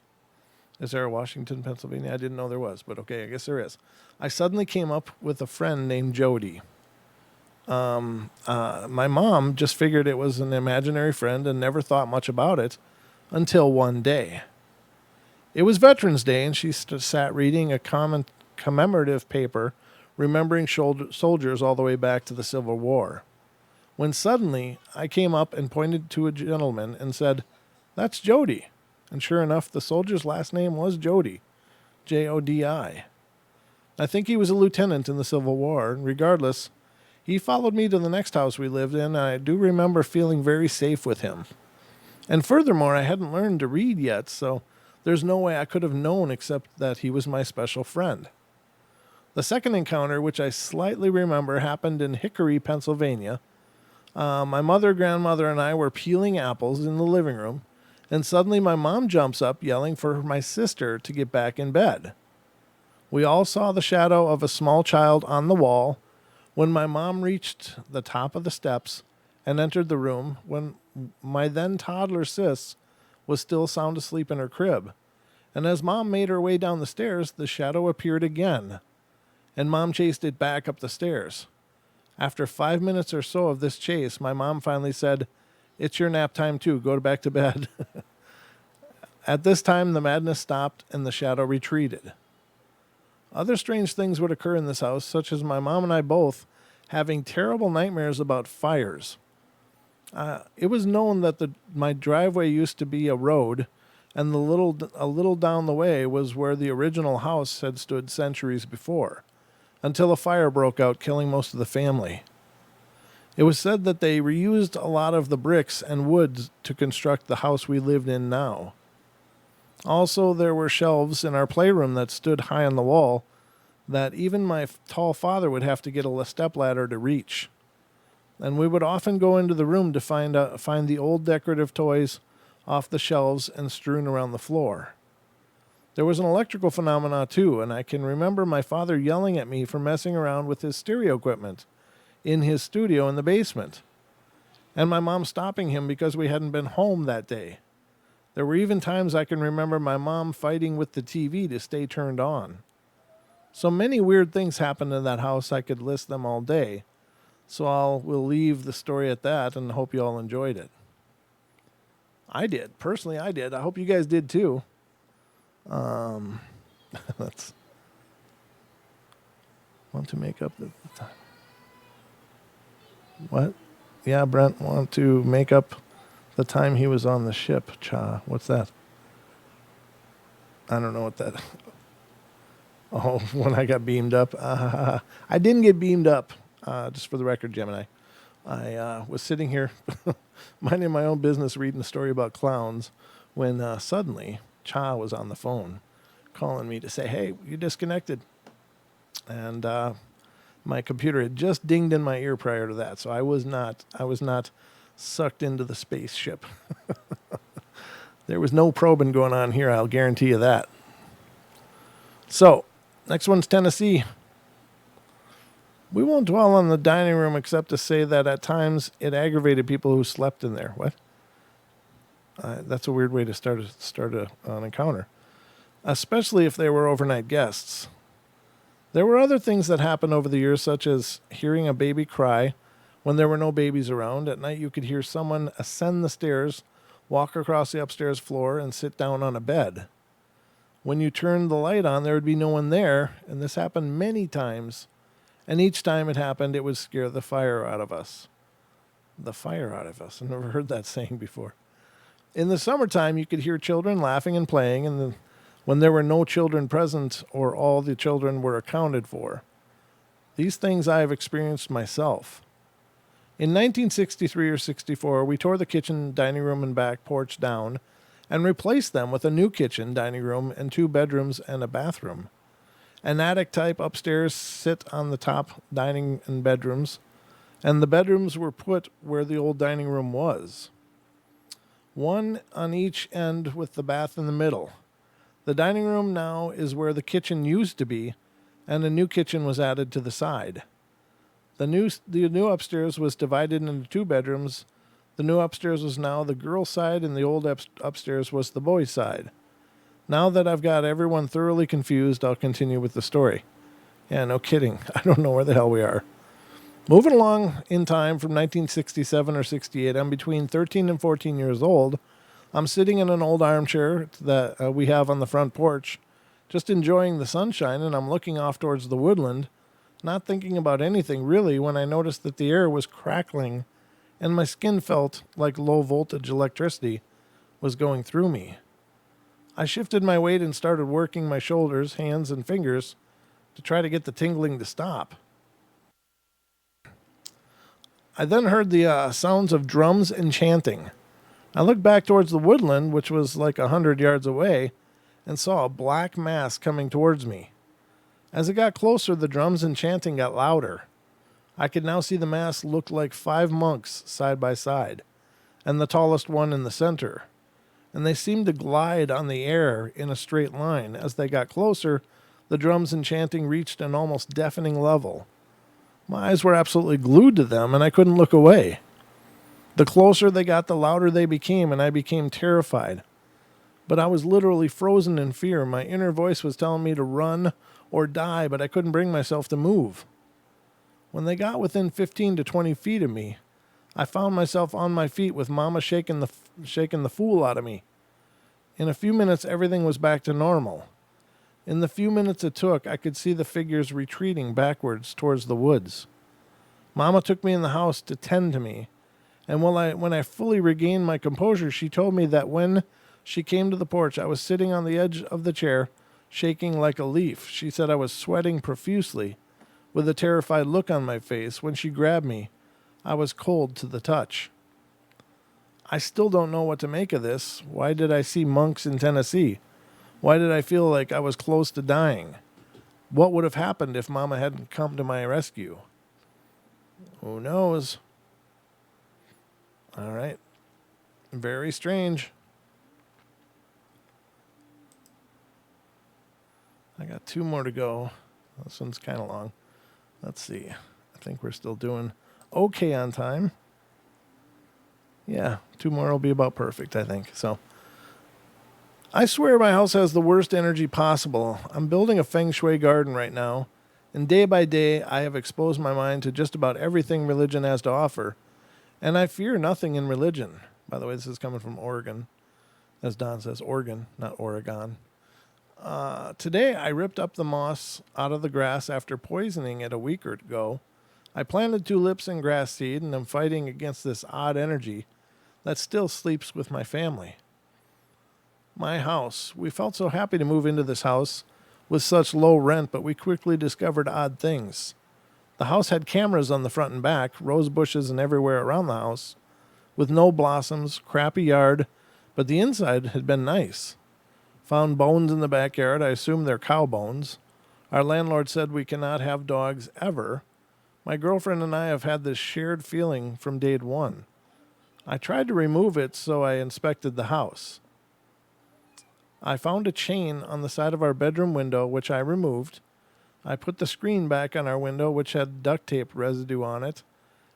Is there a Washington, Pennsylvania? I didn't know there was, but okay, I guess there is. I suddenly came up with a friend named Jody. My mom just figured it was an imaginary friend and never thought much about it until one day. It was Veterans Day, and she sat reading a commemorative paper remembering soldiers all the way back to the Civil War. When suddenly I came up and pointed to a gentleman and said, "That's Jody." And sure enough, the soldier's last name was Jody, Jodi. I think he was a lieutenant in the Civil War, and regardless, he followed me to the next house we lived in, and I do remember feeling very safe with him. And furthermore, I hadn't learned to read yet, so there's no way I could have known except that he was my special friend. The second encounter, which I slightly remember, happened in Hickory, Pennsylvania. My mother, grandmother, and I were peeling apples in the living room, and suddenly my mom jumps up yelling for my sister to get back in bed. We all saw the shadow of a small child on the wall when my mom reached the top of the steps and entered the room when my then toddler sis was still sound asleep in her crib. And as Mom made her way down the stairs, the shadow appeared again, and Mom chased it back up the stairs. After 5 minutes or so of this chase, my mom finally said, "It's your nap time too, go back to bed." At this time, the madness stopped and the shadow retreated. Other strange things would occur in this house, such as my mom and I both having terrible nightmares about fires. It was known that my driveway used to be a road, and a little down the way was where the original house had stood centuries before, until a fire broke out, killing most of the family. It was said that they reused a lot of the bricks and wood to construct the house we lived in now. Also, there were shelves in our playroom that stood high on the wall that even my tall father would have to get a stepladder to reach. And we would often go into the room to find the old decorative toys off the shelves and strewn around the floor. There was an electrical phenomena too, and I can remember my father yelling at me for messing around with his stereo equipment in his studio in the basement, and my mom stopping him because we hadn't been home that day. There were even times I can remember my mom fighting with the TV to stay turned on. So many weird things happened in that house, I could list them all day. So we'll leave the story at that and hope you all enjoyed it. I did. Personally, I did. I hope you guys did too. Let's want to make up the time. What? Yeah, Brent, want to make up the time he was on the ship. Cha. What's that? I don't know what that. Oh, when I got beamed up. I didn't get beamed up. Just for the record, Gemini. I was sitting here minding my own business reading a story about clowns when suddenly Cha was on the phone calling me to say, hey, you disconnected. And my computer had just dinged in my ear prior to that, so I was not sucked into the spaceship. There was no probing going on here, I'll guarantee you that. So, next one's Tennessee. We won't dwell on the dining room except to say that at times it aggravated people who slept in there. What? That's a weird way to start an encounter, especially if they were overnight guests. There were other things that happened over the years, such as hearing a baby cry when there were no babies around. At night, you could hear someone ascend the stairs, walk across the upstairs floor, and sit down on a bed. When you turned the light on, there would be no one there, and this happened many times. And each time it happened, it would scare the fire out of us. The fire out of us. I've never heard that saying before. In the summertime, you could hear children laughing and playing, and when there were no children present or all the children were accounted for. These things I have experienced myself. In 1963 or 64, we tore the kitchen, dining room, and back porch down and replaced them with a new kitchen, dining room, and 2 bedrooms and a bathroom. An attic type upstairs sit on the top dining and bedrooms, and the bedrooms were put where the old dining room was. One on each end with the bath in the middle. The dining room now is where the kitchen used to be, and a new kitchen was added to the side. The new upstairs was divided into 2 bedrooms. The new upstairs was now the girls' side, and the old upstairs was the boys' side. Now that I've got everyone thoroughly confused, I'll continue with the story. Yeah, no kidding. I don't know where the hell we are. Moving along in time from 1967 or 68, I'm between 13 and 14 years old. I'm sitting in an old armchair that we have on the front porch, just enjoying the sunshine, and I'm looking off towards the woodland, not thinking about anything really, when I noticed that the air was crackling and my skin felt like low voltage electricity was going through me. I shifted my weight and started working my shoulders, hands, and fingers to try to get the tingling to stop. I then heard the sounds of drums and chanting. I looked back towards the woodland, which was like 100 yards away, and saw a black mass coming towards me. As it got closer, the drums and chanting got louder. I could now see the mass looked like 5 monks side by side, and the tallest one in the center. And they seemed to glide on the air in a straight line. As they got closer, the drums and chanting reached an almost deafening level. My eyes were absolutely glued to them, and I couldn't look away. The closer they got, the louder they became, and I became terrified. But I was literally frozen in fear. My inner voice was telling me to run or die, but I couldn't bring myself to move. When they got within 15 to 20 feet of me, I found myself on my feet with Mama shaking the fool out of me. In a few minutes, everything was back to normal. In the few minutes it took, I could see the figures retreating backwards towards the woods. Mama took me in the house to tend to me, and when I fully regained my composure, she told me that when she came to the porch, I was sitting on the edge of the chair, shaking like a leaf. She said I was sweating profusely, with a terrified look on my face. When she grabbed me, I was cold to the touch. I still don't know what to make of this. Why did I see monks in Tennessee? Why did I feel like I was close to dying? What would have happened if Mama hadn't come to my rescue? Who knows? All right. Very strange. I got 2 more to go. This one's kind of long. Let's see. I think we're still doing okay on time. Yeah, 2 more will be about perfect, I think. So, I swear my house has the worst energy possible. I'm building a feng shui garden right now, and day by day I have exposed my mind to just about everything religion has to offer, and I fear nothing in religion. By the way, this is coming from Oregon. As Don says, Oregon, not Oregon. Today I ripped up the moss out of the grass after poisoning it a week ago. I planted tulips and grass seed, and I'm fighting against this odd energy that still sleeps with my family. My house. We felt so happy to move into this house with such low rent, but we quickly discovered odd things. The house had cameras on the front and back, rose bushes and everywhere around the house, with no blossoms, crappy yard, but the inside had been nice. Found bones in the backyard. I assume they're cow bones. Our landlord said we cannot have dogs ever. My girlfriend and I have had this shared feeling from day one. I tried to remove it, so I inspected the house. I found a chain on the side of our bedroom window, which I removed. I put the screen back on our window, which had duct tape residue on it,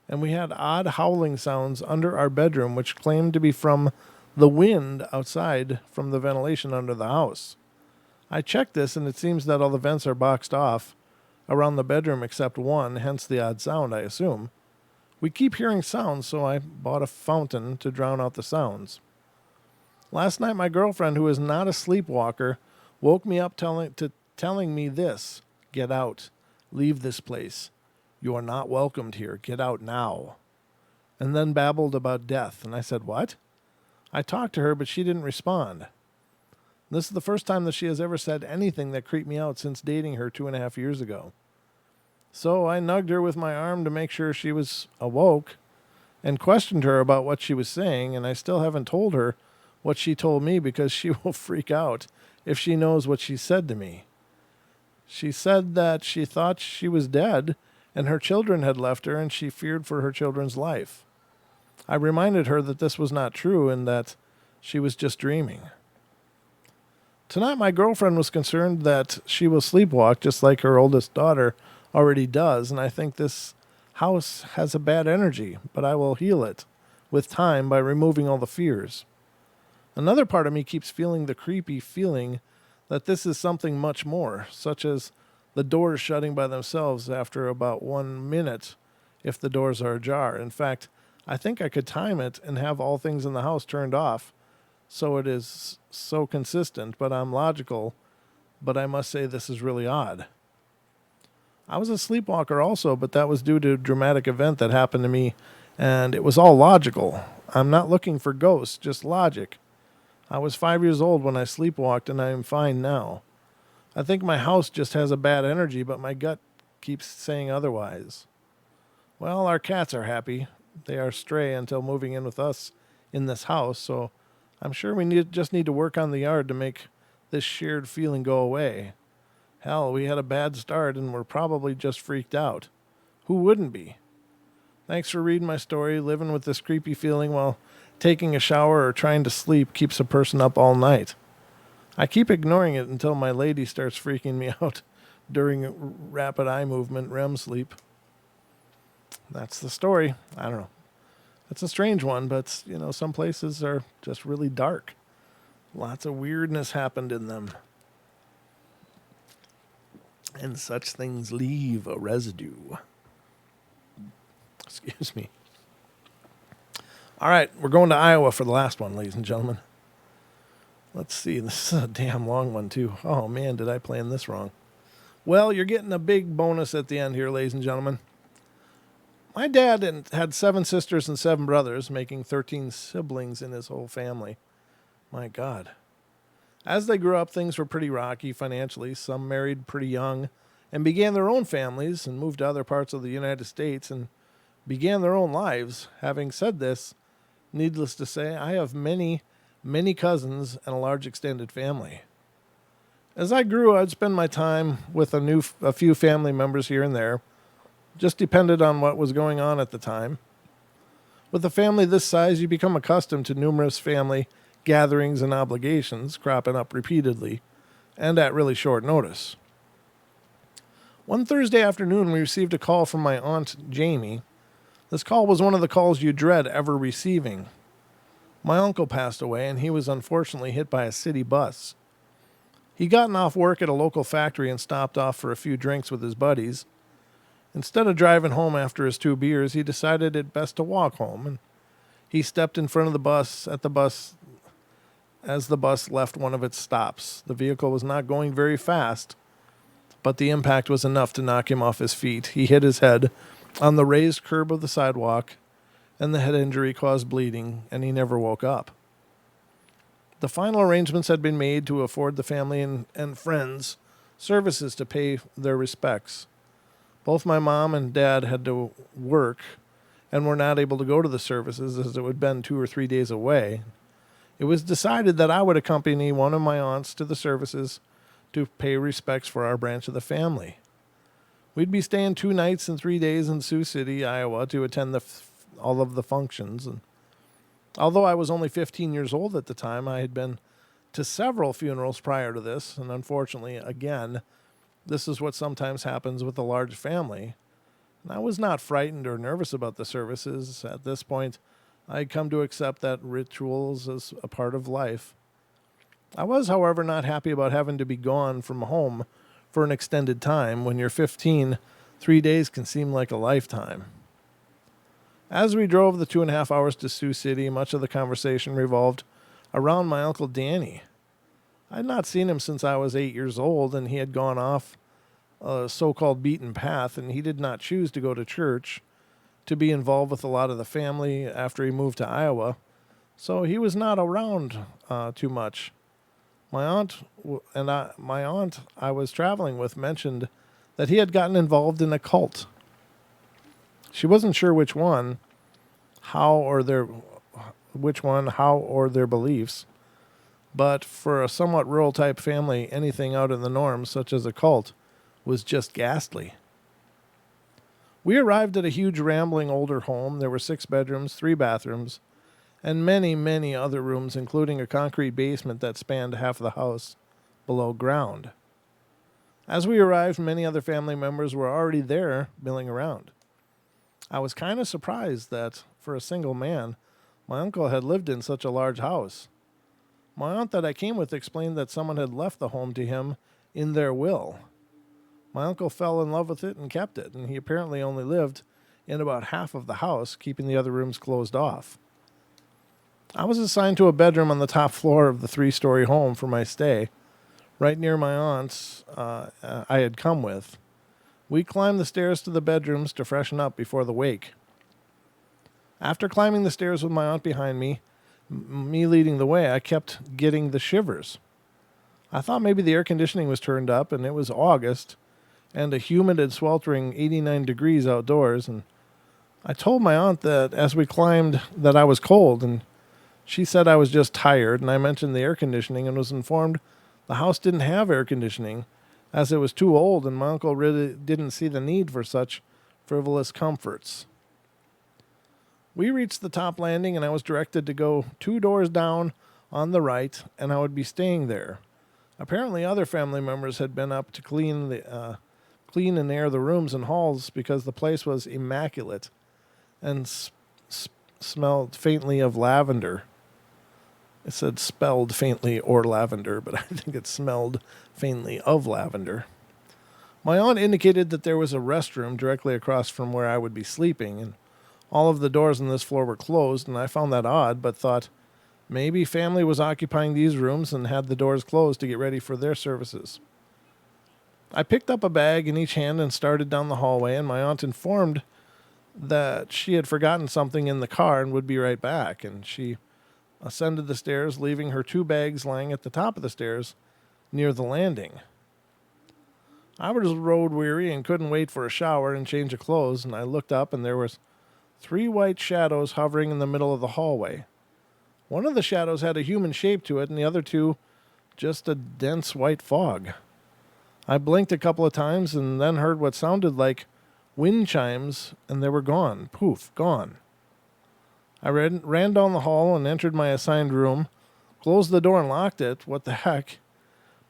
and we had odd howling sounds under our bedroom, which claimed to be from the wind outside from the ventilation under the house. I checked this, and it seems that all the vents are boxed off around the bedroom except one, hence the odd sound, I assume. We keep hearing sounds, so I bought a fountain to drown out the sounds. Last night, my girlfriend, who is not a sleepwalker, woke me up telling me this: "Get out. Leave this place. You are not welcomed here. Get out now." And then babbled about death. And I said, "What?" I talked to her, but she didn't respond. This is the first time that she has ever said anything that creeped me out since dating her 2.5 years ago. So I nugged her with my arm to make sure she was awoke and questioned her about what she was saying, and I still haven't told her what she told me because she will freak out if she knows what she said to me. She said that she thought she was dead and her children had left her and she feared for her children's life. I reminded her that this was not true and that she was just dreaming. Tonight my girlfriend was concerned that she will sleepwalk just like her oldest daughter already does, and I think this house has a bad energy, but I will heal it with time by removing all the fears. Another part of me keeps feeling the creepy feeling that this is something much more, such as the doors shutting by themselves after about 1 minute if the doors are ajar. In fact, I think I could time it and have all things in the house turned off so it is so consistent, but I'm logical, but I must say this is really odd. I was a sleepwalker also, but that was due to a dramatic event that happened to me, and it was all logical. I'm not looking for ghosts, just logic. I was 5 years old when I sleepwalked, and I am fine now. I think my house just has a bad energy, but my gut keeps saying otherwise. Well, our cats are happy. They are stray until moving in with us in this house, so I'm sure we just need to work on the yard to make this shared feeling go away. Hell, we had a bad start and we're probably just freaked out. Who wouldn't be? Thanks for reading my story. Living with this creepy feeling while taking a shower or trying to sleep keeps a person up all night. I keep ignoring it until my lady starts freaking me out during rapid eye movement, REM sleep. That's the story. I don't know. It's a strange one, but, some places are just really dark. Lots of weirdness happened in them. And such things leave a residue. Excuse me. All right, we're going to Iowa for the last one, ladies and gentlemen. Let's see. This is a damn long one, too. Oh, man, did I plan this wrong? Well, you're getting a big bonus at the end here, ladies and gentlemen. My dad had 7 sisters and 7 brothers, making 13 siblings in his whole family. My God. As they grew up, things were pretty rocky financially. Some married pretty young and began their own families and moved to other parts of the United States. And began their own lives. Having said this, needless to say, I have many, many cousins and a large extended family. As I grew, I'd spend my time with a few family members here and there, just depended on what was going on at the time. With a family this size, you become accustomed to numerous family gatherings and obligations cropping up repeatedly and at really short notice. One Thursday afternoon, we received a call from my Aunt Jamie. This call was one of the calls you dread ever receiving. My uncle passed away, and he was unfortunately hit by a city bus. He'd gotten off work at a local factory and stopped off for a few drinks with his buddies. Instead of driving home after his 2 beers, he decided it best to walk home, and he stepped in front of the bus as the bus left one of its stops. The vehicle was not going very fast, but the impact was enough to knock him off his feet. He hit his head on the raised curb of the sidewalk, and the head injury caused bleeding, and he never woke up. The final arrangements had been made to afford the family and friends services to pay their respects. Both my mom and dad had to work and were not able to go to the services as it would have been 2 or 3 days away. It was decided that I would accompany one of my aunts to the services to pay respects for our branch of the family. We'd be staying 2 nights and 3 days in Sioux City, Iowa, to attend all of the functions. And although I was only 15 years old at the time, I had been to several funerals prior to this, and unfortunately, again, this is what sometimes happens with a large family. And I was not frightened or nervous about the services. At this point, I had come to accept that rituals as a part of life. I was, however, not happy about having to be gone from home for an extended time. When you're 15, 3 days can seem like a lifetime. As we drove the 2.5 hours to Sioux City, much of the conversation revolved around my Uncle Danny. I had not seen him since I was 8 years old, and he had gone off a so-called beaten path, and he did not choose to go to church to be involved with a lot of the family after he moved to Iowa, so he was not around too much. My aunt I was traveling with mentioned that he had gotten involved in a cult. She wasn't sure which one, how, or their beliefs. But for a somewhat rural-type family, anything out of the norm, such as a cult, was just ghastly. We arrived at a huge, rambling, older home. There were 6 bedrooms, 3 bathrooms, and many, many other rooms, including a concrete basement that spanned half the house below ground. As we arrived, many other family members were already there, milling around. I was kind of surprised that, for a single man, my uncle had lived in such a large house. My aunt that I came with explained that someone had left the home to him in their will. My uncle fell in love with it and kept it, and he apparently only lived in about half of the house, keeping the other rooms closed off. I was assigned to a bedroom on the top floor of the 3-story home for my stay, right near my aunt's I had come with. We climbed the stairs to the bedrooms to freshen up before the wake. After climbing the stairs with my aunt behind me, me leading the way, I kept getting the shivers. I thought maybe the air conditioning was turned up, and it was August, and a humid and sweltering 89 degrees outdoors, and I told my aunt that as we climbed that I was cold, and she said I was just tired, and I mentioned the air conditioning and was informed the house didn't have air conditioning, as it was too old, and my uncle really didn't see the need for such frivolous comforts. We reached the top landing, and I was directed to go 2 doors down on the right, and I would be staying there. Apparently, other family members had been up to clean and air the rooms and halls because the place was immaculate and smelled faintly of lavender. It said spelled faintly or lavender, but I think it smelled faintly of lavender. My aunt indicated that there was a restroom directly across from where I would be sleeping, and all of the doors on this floor were closed, and I found that odd, but thought maybe family was occupying these rooms and had the doors closed to get ready for their services. I picked up a bag in each hand and started down the hallway, and my aunt informed that she had forgotten something in the car and would be right back, and she ascended the stairs, leaving her 2 bags lying at the top of the stairs near the landing. I was road weary and couldn't wait for a shower and change of clothes, and I looked up, and there was 3 white shadows hovering in the middle of the hallway. One of the shadows had a human shape to it, and the other two just a dense white fog. I blinked a couple of times and then heard what sounded like wind chimes, and they were gone. Poof, gone. I ran down the hall and entered my assigned room, closed the door and locked it. What the heck?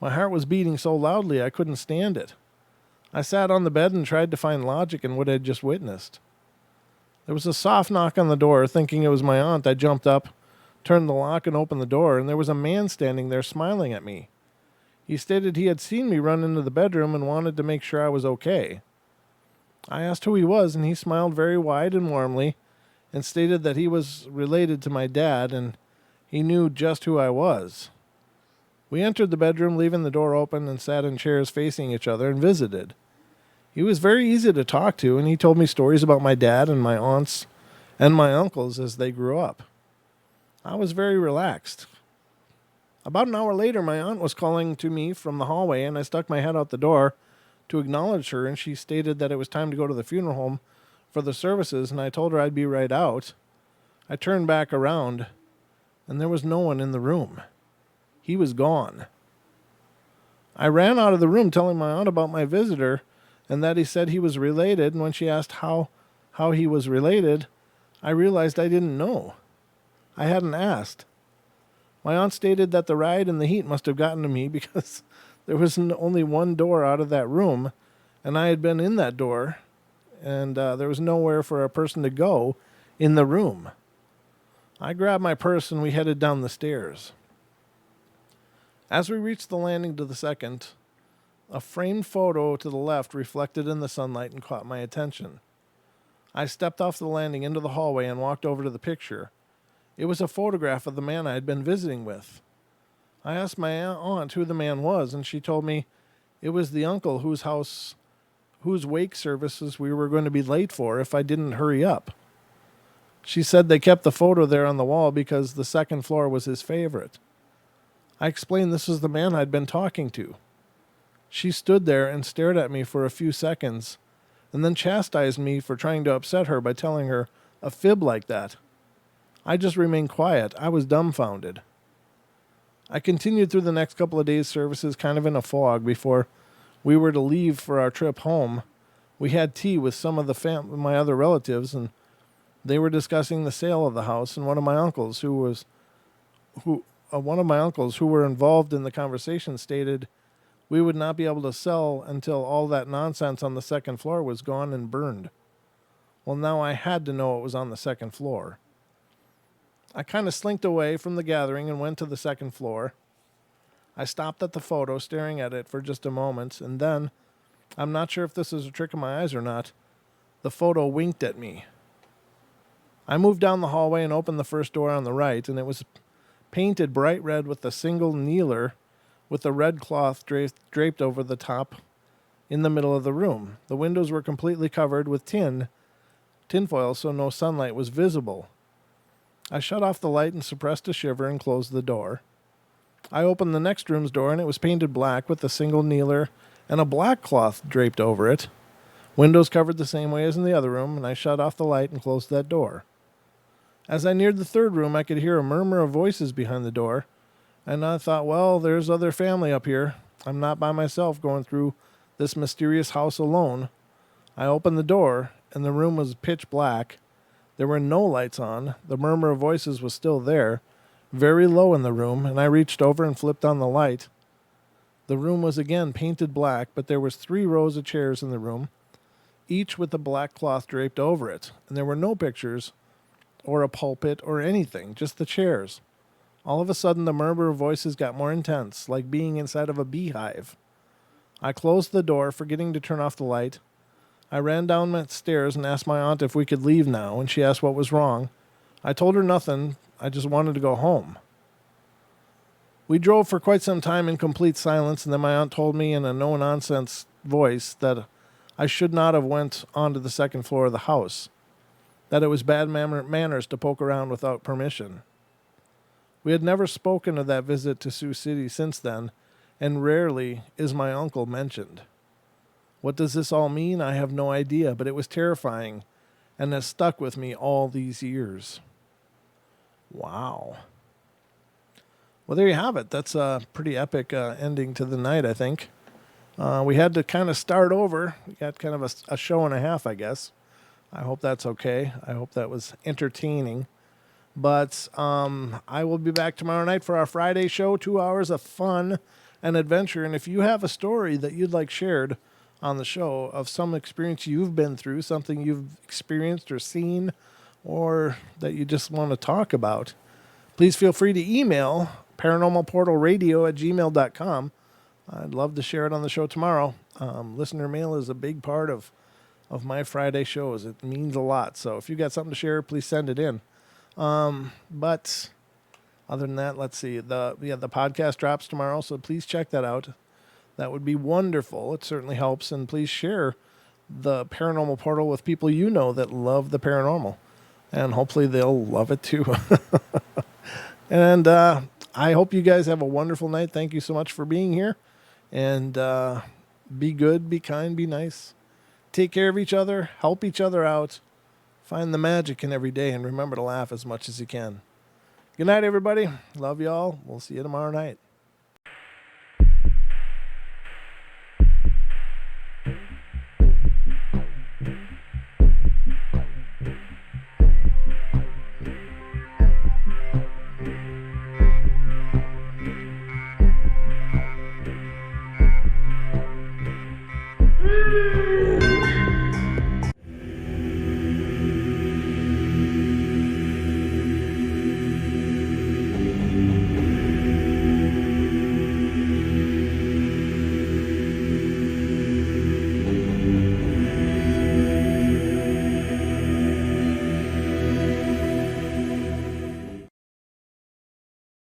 My heart was beating so loudly I couldn't stand it. I sat on the bed and tried to find logic in what I had just witnessed. There was a soft knock on the door. Thinking it was my aunt, I jumped up, turned the lock, and opened the door, and there was a man standing there smiling at me. He stated he had seen me run into the bedroom and wanted to make sure I was okay. I asked who he was, and he smiled very wide and warmly and stated that he was related to my dad and he knew just who I was. We entered the bedroom, leaving the door open, and sat in chairs facing each other and visited. He was very easy to talk to, and he told me stories about my dad and my aunts and my uncles as they grew up. I was very relaxed. About an hour later, my aunt was calling to me from the hallway, and I stuck my head out the door to acknowledge her, and she stated that it was time to go to the funeral home for the services, and I told her I'd be right out. I turned back around, and there was no one in the room. He was gone. I ran out of the room telling my aunt about my visitor and that he said he was related, and when she asked how he was related, I realized I didn't know. I hadn't asked. My aunt stated that the ride and the heat must have gotten to me because there was only one door out of that room, and I had been in that door, and there was nowhere for a person to go in the room. I grabbed my purse and we headed down the stairs. As we reached the landing to the second, a framed photo to the left reflected in the sunlight and caught my attention. I stepped off the landing into the hallway and walked over to the picture. It was a photograph of the man I had been visiting with. I asked my aunt who the man was, and she told me it was the uncle whose wake services we were going to be late for if I didn't hurry up. She said they kept the photo there on the wall because the second floor was his favorite. I explained this was the man I'd been talking to. She stood there and stared at me for a few seconds, and then chastised me for trying to upset her by telling her a fib like that. I just remained quiet. I was dumbfounded. I continued through the next couple of days' services kind of in a fog before we were to leave for our trip home. We had tea with some of my other relatives, and they were discussing the sale of the house, and one of my uncles who were involved in the conversation stated we would not be able to sell until all that nonsense on the second floor was gone and burned. Well, now I had to know it was on the second floor. I kind of slinked away from the gathering and went to the second floor. I stopped at the photo, staring at it for just a moment, and then, I'm not sure if this is a trick of my eyes or not, the photo winked at me. I moved down the hallway and opened the first door on the right, and it was painted bright red with a single kneeler with a red cloth draped over the top in the middle of the room. The windows were completely covered with tinfoil so no sunlight was visible. I shut off the light and suppressed a shiver and closed the door. I opened the next room's door, and it was painted black with a single kneeler and a black cloth draped over it. Windows covered the same way as in the other room, and I shut off the light and closed that door. As I neared the third room, I could hear a murmur of voices behind the door, and I thought, well, there's other family up here. I'm not by myself going through this mysterious house alone. I opened the door, and the room was pitch black. There were no lights on. The murmur of voices was still there, very low in the room, and I reached over and flipped on the light. The room was again painted black, but there was 3 rows of chairs in the room, each with a black cloth draped over it, and there were no pictures or a pulpit or anything, just the chairs. All of a sudden, the murmur of voices got more intense, like being inside of a beehive. I closed the door, forgetting to turn off the light. I ran down the stairs and asked my aunt if we could leave now, and she asked what was wrong. I told her nothing. I just wanted to go home. We drove for quite some time in complete silence, and then my aunt told me in a no-nonsense voice that I should not have went onto the second floor of the house, that it was bad manners to poke around without permission. We had never spoken of that visit to Sioux City since then, and rarely is my uncle mentioned. What does this all mean? I have no idea, but it was terrifying, and has stuck with me all these years. Wow. Well, there you have it. That's a pretty epic ending to the night, I think. We had to kind of start over. We got kind of a show and a half, I guess. I hope that's okay. I hope that was entertaining. But I will be back tomorrow night for our Friday show, 2 hours of fun and adventure. And if you have a story that you'd like shared on the show of some experience you've been through, something you've experienced or seen, or that you just want to talk about, please feel free to email paranormalportalradio@gmail.com. I'd love to share it on the show tomorrow. Listener mail is a big part of my Friday shows. It means a lot. So if you got something to share, please send it in. But other than that, let's see. The podcast drops tomorrow, so please check that out. That would be wonderful. It certainly helps. And please share the Paranormal Portal with people you know that love the paranormal. And hopefully they'll love it too. And I hope you guys have a wonderful night. Thank you so much for being here. And be good, be kind, be nice. Take care of each other. Help each other out. Find the magic in every day. And remember to laugh as much as you can. Good night, everybody. Love y'all. We'll see you tomorrow night.